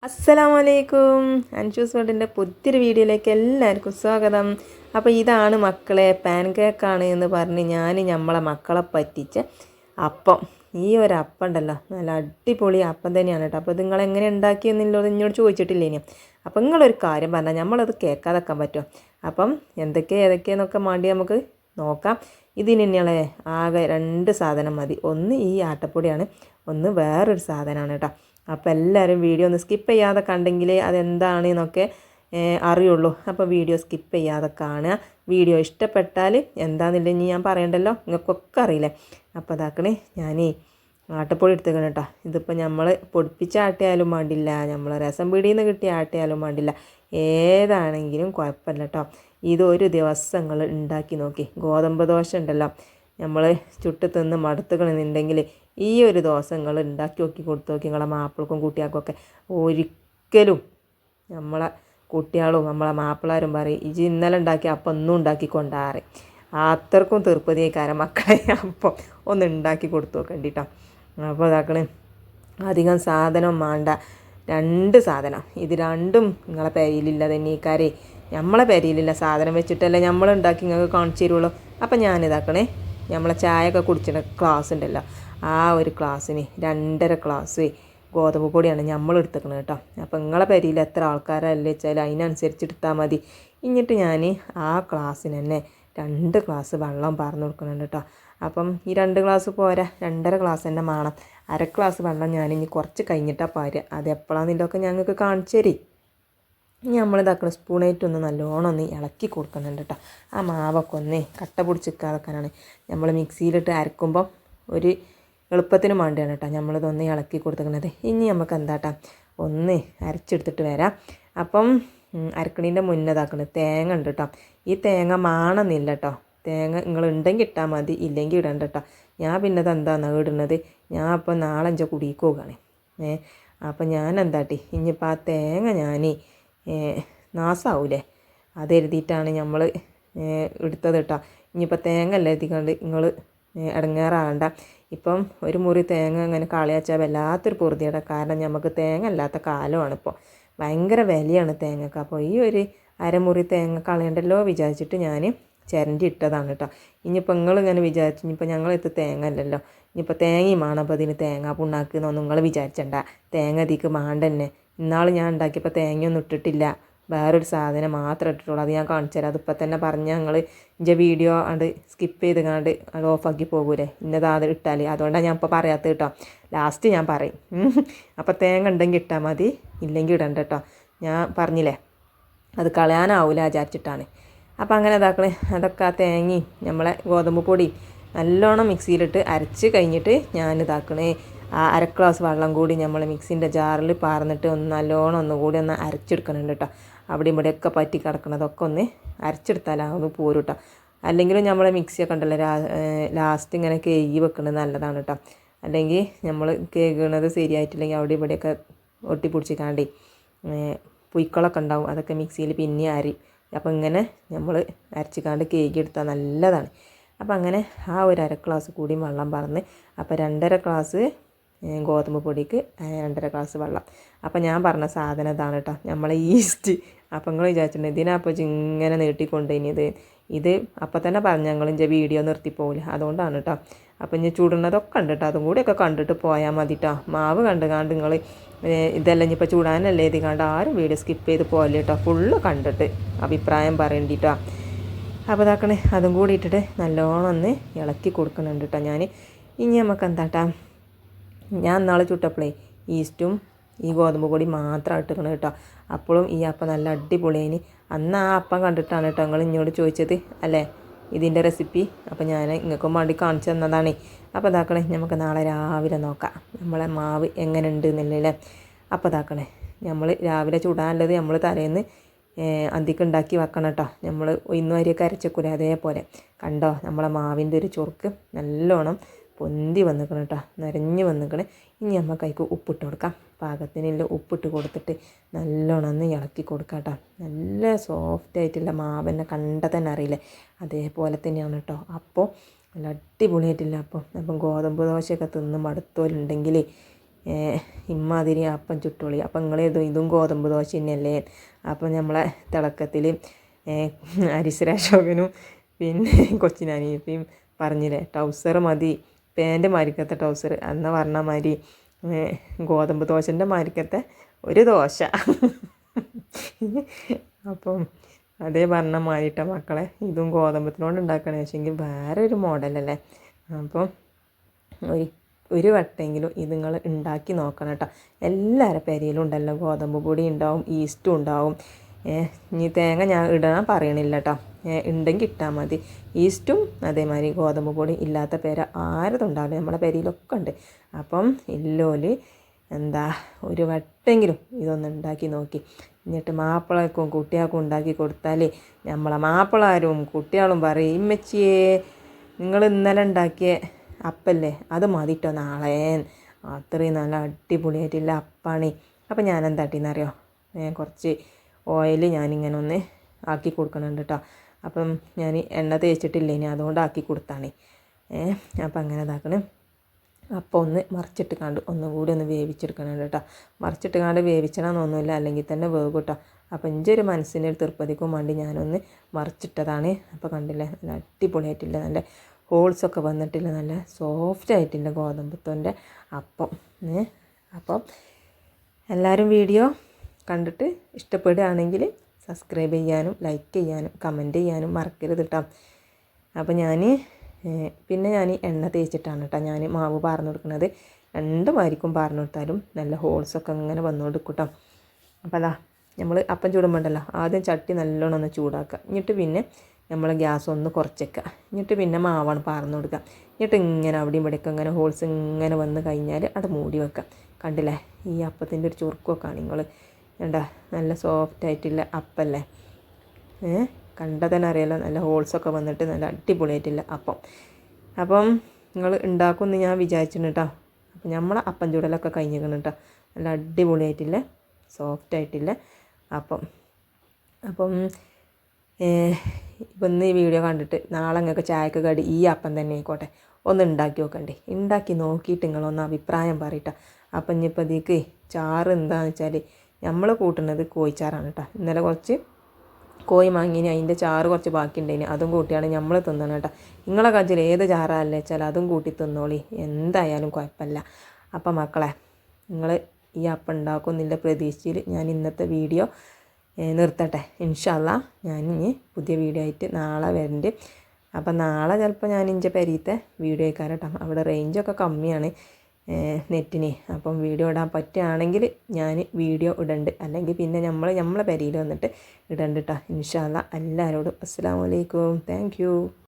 അസ്സലാമലൈക്കും. അൻഷൂസ് വേൾഡിൻ്റെ പുതിയൊരു വീഡിയോയിലേക്ക് എല്ലാവർക്കും സ്വാഗതം. അപ്പോൾ ഇതാണ് മക്കളെ പാൻ കേക്കാണ് എന്ന് പറഞ്ഞ് നമ്മളെ മക്കളെ പറ്റിച്ച അപ്പം. ഈ ഒരു അപ്പം ഉണ്ടല്ലോ, നല്ല അടിപൊളി അപ്പം തന്നെയാണ് കേട്ടോ. അപ്പോൾ നിങ്ങൾ എങ്ങനെ ഉണ്ടാക്കിയെന്നുള്ളത് എന്നോട് ചോദിച്ചിട്ടില്ലേ ഇനി. അപ്പം നിങ്ങളൊരു കാര്യം പറഞ്ഞാൽ നമ്മളത് കേൾക്കാതെക്കാൻ പറ്റുമോ? അപ്പം ഏതൊക്കെയെന്നൊക്കെ വേണ്ടി നമുക്ക് നോക്കാം. ഇതിന് തന്നെയാണ് ആകെ 2 സാധനം മതി. ഒന്ന് ഈ ആട്ടപ്പൊടിയാണ്, ഒന്ന് വേറൊരു സാധനമാണ് കേട്ടോ. അപ്പോൾ എല്ലാവരും വീഡിയോ ഒന്ന് സ്കിപ്പ് ചെയ്യാതെ കണ്ടെങ്കിലേ അതെന്താണെന്നൊക്കെ അറിയുള്ളൂ. അപ്പോൾ വീഡിയോ സ്കിപ്പ് ചെയ്യാതെ കാണുക. വീഡിയോ ഇഷ്ടപ്പെട്ടാൽ എന്താണെന്നില്ല ഞാൻ പറയണ്ടല്ലോ, നിങ്ങൾക്കൊക്കെ അറിയില്ലേ. അപ്പോൾ അതാക്കണേ ഞാനേ ആട്ടപ്പൊടി എടുത്തേക്കണം കേട്ടോ. ഇതിപ്പോൾ നമ്മൾ പൊടിപ്പിച്ച ആട്ടയാലും വേണ്ടില്ല, നമ്മൾ രസം പീടിയിൽ നിന്ന് കിട്ടിയ ആട്ടയാലും വേണ്ടില്ല, ഏതാണെങ്കിലും കുഴപ്പമില്ല കേട്ടോ. ഇതൊരു ദിവസങ്ങൾ ഉണ്ടാക്കി നോക്കി. ഗോതമ്പ് ദോശ ഉണ്ടല്ലോ, നമ്മൾ ചുട്ട് തിന്ന് മടുത്തുകണമെന്നുണ്ടെങ്കിൽ ഈ ഒരു ദിവസങ്ങൾ ഉണ്ടാക്കി നോക്കി കൊടുത്തു നോക്കി. നിങ്ങളെ മാപ്പിളക്കും കുട്ടികൾക്കൊക്കെ ഒരിക്കലും നമ്മളെ കുട്ടികളും നമ്മളെ മാപ്പിളാരും പറയും ഇജ് ഇന്നലെ ഉണ്ടാക്കി അപ്പം ഒന്നും ഉണ്ടാക്കി കൊണ്ടാറ്. അത്രക്കും തീർപ്പതിയേക്കാരം മക്കളെ അപ്പം ഒന്ന് ഉണ്ടാക്കി കൊടുത്തു നോക്കണ്ടിട്ടോ. അപ്പോൾ ഇതാക്കണേ അധികം സാധനം വേണ്ട, 2 സാധനം. ഇത് രണ്ടും നിങ്ങളെ പേരിലില്ല തന്നെക്കാരേ, നമ്മളെ പേരിലില്ല സാധനം വെച്ചിട്ടല്ലേ നമ്മൾ ഉണ്ടാക്കി നിങ്ങൾക്ക് കാണിച്ചു തരുള്ളൂ. അപ്പം ഞാനിതാക്കണേ നമ്മളെ ചായയൊക്കെ കുടിച്ചിട്ട് ക്ലാസ് ഉണ്ടല്ലോ, ആ ഒരു ക്ലാസ്സിന് 2.5 ഗ്ലാസ് ഗോതമ്പ് പൊടിയാണ് നമ്മൾ എടുത്തേക്കുന്നത് കേട്ടോ. അപ്പോൾ നിങ്ങളെ പേരിൽ എത്ര ആൾക്കാരല്ലേ വെച്ചാൽ അതിനനുസരിച്ച് എടുത്താൽ മതി. എന്നിട്ട് ഞാൻ ആ ക്ലാസ്സിന് തന്നെ 2 ഗ്ലാസ് വെള്ളം പാർന്ന് കൊടുക്കുന്നുണ്ട് കേട്ടോ. അപ്പം ഈ 2 ഗ്ലാസ് പോരാ, 2.5 ഗ്ലാസ് തന്നെ വേണം. 1/2 ഗ്ലാസ് വെള്ളം ഞാനിനി കുറച്ച് കഴിഞ്ഞിട്ടാണ് പാരുക. അത് എപ്പോഴാണെന്നില്ലൊക്കെ ഞങ്ങൾക്ക് കാണിച്ചു തരും. നമ്മളിതാക്കണം സ്പൂണായിട്ടൊന്ന് നല്ലോണം ഒന്ന് ഇളക്കി കൊടുക്കുന്നുണ്ട് കേട്ടോ. ആ മാവൊക്കെ ഒന്ന് കട്ട പിടിച്ചിരിക്കാതെക്കാനാണ് നമ്മൾ മിക്സിയിലിട്ട് അരക്കുമ്പോൾ ഒരു എളുപ്പത്തിന് വേണ്ടിയാണ് കേട്ടോ നമ്മളിതൊന്ന് ഇളക്കി കൊടുക്കുന്നത്. ഇനി നമുക്ക് എന്താട്ടാ ഒന്ന് അരച്ചെടുത്തിട്ട് വരാം. അപ്പം അരക്കണീൻ്റെ മുന്നേതാക്കുന്നത് തേങ്ങ ഉണ്ട് കേട്ടോ. ഈ തേങ്ങ മാണമെന്നില്ല കേട്ടോ. തേങ്ങ നിങ്ങൾ ഉണ്ടെങ്കിൽ ഇട്ടാൽ മതി, ഇല്ലെങ്കിൽ ഇടണ്ട കേട്ടോ. ഞാൻ പിന്നെ അതെന്താണെന്ന് ഇടുന്നത്, ഞാൻ അപ്പോൾ നാളെ 5 കുടിക്ക് പോവുകയാണ്. അപ്പം ഞാൻ എന്താട്ടി ഇനിയിപ്പോൾ ആ തേങ്ങ ഞാൻ നാസാവൂലേ അത് എഴുതിയിട്ടാണ് നമ്മൾ എടുത്തത് കേട്ടോ. ഇനിയിപ്പോൾ തേങ്ങ അല്ല എഴുതിക്കൊണ്ട് നിങ്ങൾ ഇടങ്ങേറാകണ്ട. ഇപ്പം ഒരു മുറി തേങ്ങ അങ്ങനെ കളയാച്ചാൽ വല്ലാത്തൊരു പൊറുതിയുടെ, കാരണം നമുക്ക് തേങ്ങ അല്ലാത്ത കാലമാണ് ഇപ്പോൾ, ഭയങ്കര വിലയാണ് തേങ്ങക്ക്. അപ്പോൾ ഈ ഒരു അരമുറി തേങ്ങ കളയണ്ടല്ലോ വിചാരിച്ചിട്ട് ഞാൻ ചിരണ്ടി ഇട്ടതാണ് കേട്ടോ. ഇനിയിപ്പോൾ നിങ്ങളിങ്ങനെ വിചാരിച്ചു ഇനിയിപ്പോൾ ഞങ്ങളെടുത്ത് തേങ്ങ അല്ലല്ലോ, ഇനിയിപ്പോൾ തേങ്ങയും വേണം അപ്പോൾ ഇതിന് തേങ്ങ പുണ്ണാക്കുന്നൊന്നും നിങ്ങൾ വിചാരിച്ചണ്ട. തേങ്ങ ഇതിക്ക് മാണ്ടന്നെ. ഇന്നാൾ ഞാൻ ഉണ്ടാക്കിയപ്പോൾ തേങ്ങയൊന്നും ഇട്ടിട്ടില്ല, വേറൊരു സാധനം മാത്രം ഇട്ടിട്ടുള്ളൂ. അത് ഞാൻ കാണിച്ചു തരാം. അതിപ്പോൾ തന്നെ പറഞ്ഞാൽ ഞങ്ങൾ എൻ്റെ വീഡിയോ അത് സ്കിപ്പ് ചെയ്ത് കണ്ട് അത് ഓഫാക്കി പോകൂലേ ഇന്നത് ഇട്ടാൽ. അതുകൊണ്ടാണ് ഞാൻ ഇപ്പോൾ പറയാത്തത് കേട്ടോ. ലാസ്റ്റ് ഞാൻ പറയും. അപ്പോൾ തേങ്ങ ഉണ്ടെങ്കിൽ ഇട്ടാൽ മതി, ഇല്ലെങ്കിൽ ഇടണ്ട കേട്ടോ. ഞാൻ പറഞ്ഞില്ലേ അത് കളയാനാവില്ല വിചാരിച്ചിട്ടാണ്. അപ്പോൾ അങ്ങനെ ഇതാക്കണേ അതൊക്കെ ആ തേങ്ങയും നമ്മളെ ഗോതമ്പ് പൊടി നല്ലോണം മിക്സിയിലിട്ട് അരച്ച് കഴിഞ്ഞിട്ട് ഞാൻ ഇതാക്കണേ ആ 1/2 ഗ്ലാസ് വെള്ളം കൂടി നമ്മൾ മിക്സിൻ്റെ ജാറിൽ പാർന്നിട്ട് ഒന്ന് നല്ലോണം ഒന്നുകൂടി ഒന്ന് അരച്ചെടുക്കണുണ്ട് കേട്ടോ. അവിടെ ഇവിടെയൊക്കെ പറ്റി കിടക്കണതൊക്കെ ഒന്ന് അരച്ചെടുത്താലാകുന്നു പോരും കേട്ടോ. അല്ലെങ്കിലും നമ്മളെ മിക്സിയൊക്കെ ഉണ്ടല്ലോ ലാസ്റ്റ് ഇങ്ങനെ കേകി വെക്കുന്നത് നല്ലതാണ് കേട്ടോ. അല്ലെങ്കിൽ നമ്മൾ കേൾക്കുന്നത് ശരിയായിട്ടില്ലെങ്കിൽ അവിടെ ഇവിടെയൊക്കെ ഒട്ടിപ്പിടിച്ചിക്കാണ്ട് പുയ്ക്കളൊക്കെ ഉണ്ടാവും, അതൊക്കെ മിക്സിയിൽ പിന്നെ അരി. അപ്പോൾ ഇങ്ങനെ നമ്മൾ അരച്ചിക്കാണ്ട് കേകി എടുത്താൽ നല്ലതാണ്. അപ്പോൾ അങ്ങനെ ആ ഒരു 1/2 ഗ്ലാസ് കൂടി വെള്ളം പറന്ന്, അപ്പോൾ 2.5 ഗ്ലാസ് ഗോതമ്പ് പൊടിക്ക് 2.5 ഗ്ലാസ് വെള്ളം. അപ്പോൾ ഞാൻ പറഞ്ഞ സാധനം ഇതാണ് കേട്ടോ, നമ്മളെ ഈസ്റ്റ്. അപ്പോൾ നിങ്ങൾ വിചാരിച്ചിട്ടുണ്ട് ഇതിനപ്പോൾ ഇങ്ങനെ നീട്ടിക്കൊണ്ടുപോയിത്. ഇത് അപ്പം തന്നെ പറഞ്ഞ് ഞങ്ങൾ എൻ്റെ വീഡിയോ നിർത്തിപ്പോകില്ല, അതുകൊണ്ടാണ് കേട്ടോ. അപ്പോൾ ഇനി ചൂടുന്നതൊക്കെ ഉണ്ട് കേട്ടോ, അതും കൂടിയൊക്കെ കണ്ടിട്ട് പോയാൽ മതി കേട്ടോ. മാവ് കണ്ടുകാണ്ട് നിങ്ങൾ ഇതെല്ലാം ഇനിയിപ്പോൾ ചൂടാനല്ലേ ഇത് കണ്ട് ആരും വീഡിയോ സ്കിപ്പ് ചെയ്ത് പോകല്ലേ കേട്ടോ. ഫുള്ള് കണ്ടിട്ട് അഭിപ്രായം പറയണ്ടിട്ടോ. അപ്പോൾ ഇതാക്കണേ അതും കൂടി ഇട്ടിട്ട് നല്ലോണം ഒന്ന് ഇളക്കി കൊടുക്കുന്നുണ്ട് കേട്ടോ ഞാൻ. ഇനി നമുക്ക് എന്താട്ടാ ഞാൻ നാളെ ചുട്ടപ്പോഴേ ഈസ്റ്റും ഈ ഗോതമ്പ് പൊടി മാത്രം ഇട്ടിക്കണം കേട്ടോ. അപ്പോഴും ഈ അപ്പം നല്ല അടിപൊളിയായിന്. അന്ന് ആ അപ്പം കണ്ടിട്ടാണ് കേട്ടോ നിങ്ങൾ ഇങ്ങോട്ട് ചോദിച്ചത് അല്ലേ ഇതിൻ്റെ റെസിപ്പി. അപ്പോൾ ഞാൻ നിങ്ങൾക്കും വേണ്ടി കാണിച്ചു തന്നതാണ്. അപ്പോൾ ഇതാക്കണേ നമുക്ക് നാളെ രാവിലെ നോക്കാം നമ്മളെ മാവ് എങ്ങനെ ഉണ്ട് എന്നല്ലേ. അപ്പോൾ ഇതാക്കണേ നമ്മൾ രാവിലെ ചൂടാനുള്ളത് നമ്മൾ തലേന്ന് അന്തിക്ക് ഉണ്ടാക്കി വെക്കണം കേട്ടോ. നമ്മൾ ഇന്നും അരിയൊക്കെ അരച്ചക്കൂലെ അതേപോലെ കണ്ടോ നമ്മളെ മാവിൻ്റെ ഒരു ചൊറുക്ക് നല്ലോണം പൊന്തി വന്നിക്കണം കേട്ടോ, നിറഞ്ഞ് വന്നിക്കണേ. ഇനി നമുക്ക് അതിക്ക് ഉപ്പിട്ട് കൊടുക്കാം. പാകത്തിനുള്ള ഉപ്പിട്ട് കൊടുത്തിട്ട് നല്ലോണം ഒന്ന് ഇളക്കി കൊടുക്കാം കേട്ടോ. നല്ല സോഫ്റ്റ് ആയിട്ടുള്ള മാവെന്നെ കണ്ടാൽ തന്നെ അറിയില്ലേ അതേപോലെ തന്നെയാണ് കേട്ടോ. അപ്പോൾ നല്ല അടിപൊളിയായിട്ടില്ല അപ്പം ഗോതമ്പ് ദോശയൊക്കെ തിന്ന് മടുത്തോലുണ്ടെങ്കിൽ ഇമ്മാതിരി അപ്പം ചുട്ടോളി. അപ്പം ഇതും ഗോതമ്പ് ദോശ തന്നെയല്ലേ. അപ്പം നമ്മളെ തിളക്കത്തിൽ അരിശ്രാശോകനും പിന്നെ കൊച്ചിനനിയത്തിയും പറഞ്ഞില്ലേ ട്രൗസർ മതി, പാൻറ്റ് മാരിക്കത്തെ ട്രൗസർ അന്ന് പറഞ്ഞ മാതിരി ഗോതമ്പ് ദോശൻ്റെ മാരിക്കത്തെ ഒരു ദോശ. അപ്പം അതേ പറഞ്ഞ മാതിരിട്ട മക്കളെ ഇതും ഗോതമ്പത്തിനോട് ഉണ്ടാക്കണേ വെച്ചെങ്കിൽ വേറെ ഒരു മോഡലല്ലേ. അപ്പം ഒരു വട്ടെങ്കിലും ഇത് നിങ്ങൾ ഉണ്ടാക്കി നോക്കണം കേട്ടോ. എല്ലാവരുടെ പെരയിലും ഉണ്ടല്ലോ ഗോതമ്പ് പൊടി ഉണ്ടാവും, ഈസ്റ്റും ഉണ്ടാവും. ഇനി തേങ്ങ ഞാൻ ഇടാൻ പറയണില്ല കേട്ടോ, ഉണ്ടെങ്കിൽ ഇട്ടാൽ മതി. ഈസ്റ്റും അതേമാതിരി ഗോതമ്പ് പൊടി ഇല്ലാത്ത പേര ആരതും ഉണ്ടാവില്ല, നമ്മളെ പെരയിലൊക്കെ ഉണ്ട്. അപ്പം ഇല്ലോല് ഒരു വട്ടെങ്കിലും ഇതൊന്ന് ഉണ്ടാക്കി നോക്കി. എന്നിട്ട് മാപ്പിളക്കും കുട്ടികൾക്കും ഉണ്ടാക്കി കൊടുത്താൽ നമ്മളെ മാപ്പിളാരും കുട്ടികളും പറയും ഇമ്മച്ചിയെ നിങ്ങൾ ഇന്നലെ ഉണ്ടാക്കിയ അപ്പല്ലേ അത് മതിട്ടോ നാളെ, അത്രയും നല്ല അടിപൊളിയായിട്ടില്ല അപ്പാണ്. അപ്പം ഞാൻ എന്താട്ടിന്നറിയോ, കുറച്ച് ഓയിൽ ഞാനിങ്ങനെ ഒന്ന് ആക്കി കൊടുക്കണുണ്ട് കേട്ടോ. അപ്പം ഞാൻ എണ്ണ തേച്ചിട്ടില്ല ഇനി, അതുകൊണ്ട് ആക്കി കൊടുത്താണ്. അപ്പം അങ്ങനെ ഇതാക്കണം. അപ്പോൾ ഒന്ന് മറിച്ചിട്ട് കണ്ട് ഒന്നും കൂടി ഒന്ന് വേവിച്ചെടുക്കണുണ്ട് കേട്ടോ. മറിച്ചിട്ട് കണ്ട് വേവിച്ചണമെന്നൊന്നുമില്ല, അല്ലെങ്കിൽ തന്നെ വേവും കേട്ടോ. അപ്പം എൻ്റെ ഒരു മനസ്സിൻ്റെ ഒരു തൃപ്പതിക്കും വേണ്ടി ഞാനൊന്ന് മറിച്ചിട്ടതാണ്. അപ്പോൾ കണ്ടില്ലേ നല്ല അടിപൊളിയായിട്ടില്ല, നല്ല ഹോൾസൊക്കെ വന്നിട്ടില്ല, നല്ല സോഫ്റ്റ് ആയിട്ടില്ല ഗോതമ്പത്തിൻ്റെ അപ്പം. അപ്പം എല്ലാവരും വീഡിയോ കണ്ടിട്ട് ഇഷ്ടപ്പെടുകയാണെങ്കിൽ സബ്സ്ക്രൈബ് ചെയ്യാനും ലൈക്ക് ചെയ്യാനും കമൻറ്റ് ചെയ്യാനും മറക്കരുത് കേട്ടോ. അപ്പോൾ പിന്നെ ഞാൻ എണ്ണ തേച്ചിട്ടാണ് കേട്ടോ ഞാൻ മാവ് പാർന്ന് കൊടുക്കുന്നത്. രണ്ട് മാരിക്കും പാർന്ന് കൊടുത്താലും നല്ല ഹോൾസൊക്കെ ഇങ്ങനെ വന്നുകൊണ്ട് കേട്ടോ. അപ്പോൾ നമ്മൾ അപ്പം ചൂടുമ്പോണ്ടല്ലോ ആദ്യം ചട്ടി നല്ലോണം ഒന്ന് ചൂടാക്കുക. എന്നിട്ട് പിന്നെ നമ്മൾ ഗ്യാസ് ഒന്ന് കുറച്ചേക്കുക. എന്നിട്ട് പിന്നെ മാവാണ് പാർന്ന് കൊടുക്കുക. എന്നിട്ട് ഇങ്ങനെ അവിടെയും ഇവിടെയൊക്കെ ഇങ്ങനെ ഹോൾസ് ഇങ്ങനെ വന്ന് കഴിഞ്ഞാൽ അവിടെ മൂടി വെക്കുക. കണ്ടില്ലേ ഈ അപ്പത്തിൻ്റെ ഒരു ചുറുക്കൊക്കെ നിങ്ങൾ കണ്ടാ, നല്ല സോഫ്റ്റായിട്ടില്ല അപ്പല്ലേ. കണ്ടാൽ തന്നെ അറിയാലോ നല്ല ഹോൾസൊക്കെ വന്നിട്ട് നല്ല അടിപൊളിയായിട്ടില്ല അപ്പം നിങ്ങൾ ഉണ്ടാക്കുമെന്ന് ഞാൻ വിചാരിച്ചിട്ടുണ്ട് കേട്ടോ. അപ്പം നമ്മളെ അപ്പം ചൂടലൊക്കെ കഴിഞ്ഞിരിക്കണം കേട്ടോ. നല്ല അടിപൊളിയായിട്ടില്ല സോഫ്റ്റായിട്ടില്ല അപ്പം ഇപ്പം ഇന്ന് ഈ വീഡിയോ കണ്ടിട്ട് നാളെ നിങ്ങൾക്ക് ചായക്ക് കടി ഈ അപ്പം തന്നെ ആയിക്കോട്ടെ ഒന്ന് ഉണ്ടാക്കി നോക്കണ്ടേ. ഉണ്ടാക്കി നോക്കിയിട്ട് നിങ്ങളൊന്ന് അഭിപ്രായം പറയട്ടെ. അപ്പം ഇനിയിപ്പോൾ ഇതിക്ക് ചാറ് എന്താണെന്ന് വെച്ചാൽ നമ്മൾ കൂട്ടുന്നത് കോഴിച്ചാറാണ് കേട്ടോ. ഇന്നലെ കുറച്ച് കോഴി വാങ്ങിനി അതിൻ്റെ ചാറ് കുറച്ച് ബാക്കിയുണ്ടേനി, അതും കൂട്ടിയാണ് നമ്മൾ തിന്നണം കേട്ടോ. നിങ്ങളെ കജ്ജിൽ ഏത് ചാറല്ലേ വെച്ചാൽ അതും കൂട്ടി തിന്നോളി, എന്തായാലും കുഴപ്പമില്ല. അപ്പം മക്കളെ നിങ്ങൾ ഈ അപ്പം ഉണ്ടാക്കുമെന്നുള്ള പ്രതീക്ഷയിൽ ഞാൻ ഇന്നത്തെ വീഡിയോ നിർത്തട്ടെ. ഇൻഷാ അല്ലാഹ് ഞാൻ ഇനി പുതിയ വീഡിയോ ആയിട്ട് നാളെ വരുന്നുണ്ട്. അപ്പം നാളെ ചിലപ്പോൾ ഞാൻ ഇൻ്റെ പെരീത്തെ വീഡിയോ ആയിക്കാരം കേട്ടോ. അവിടെ റേഞ്ചൊക്കെ കമ്മിയാണ് നെറ്റിന്. അപ്പം വീഡിയോ ഇടാൻ പറ്റുകയാണെങ്കിൽ ഞാൻ വീഡിയോ ഇടണ്ട്, അല്ലെങ്കിൽ പിന്നെ നമ്മളെ പെരയിൽ വന്നിട്ട് ഇടണ്ട് കേട്ടോ. ഇൻഷാ അല്ലാഹ് എല്ലാവരോടും അസ്സലാമു അലൈക്കും, താങ്ക് യു.